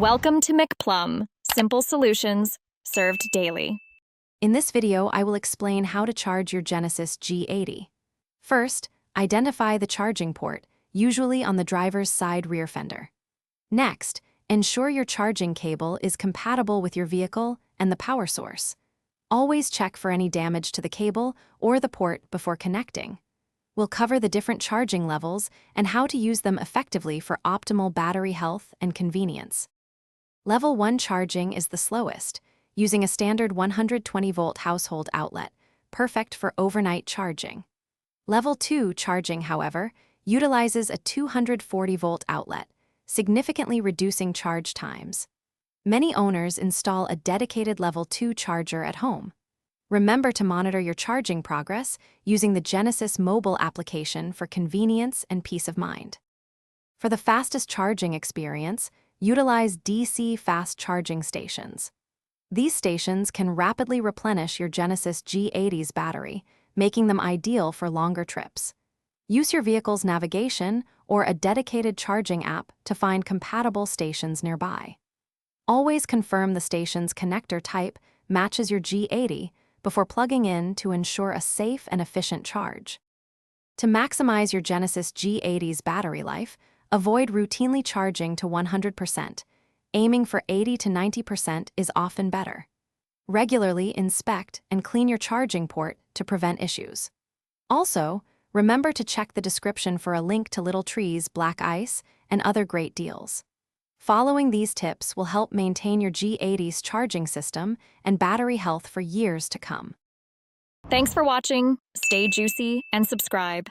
Welcome to McPlum, simple solutions served daily. In this video, I will explain how to charge your Genesis G80. First, identify the charging port, usually on the driver's side rear fender. Next, ensure your charging cable is compatible with your vehicle and the power source. Always check for any damage to the cable or the port before connecting. We'll cover the different charging levels and how to use them effectively for optimal battery health and convenience. Level 1 charging is the slowest, using a standard 120-volt household outlet, perfect for overnight charging. Level 2 charging, however, utilizes a 240-volt outlet, significantly reducing charge times. Many owners install a dedicated Level 2 charger at home. Remember to monitor your charging progress using the Genesis mobile application for convenience and peace of mind. For the fastest charging experience, utilize DC fast charging stations. These stations can rapidly replenish your Genesis G80's battery, making them ideal for longer trips. Use your vehicle's navigation or a dedicated charging app to find compatible stations nearby. Always confirm the station's connector type matches your G80 before plugging in to ensure a safe and efficient charge. To maximize your Genesis G80's battery life, avoid routinely charging to 100%. Aiming for 80 to 90% is often better. Regularly inspect and clean your charging port to prevent issues. Also, remember to check the description for a link to Little Tree's Black Ice and other great deals. Following these tips will help maintain your G80's charging system and battery health for years to come. Thanks for watching. Stay juicy and subscribe.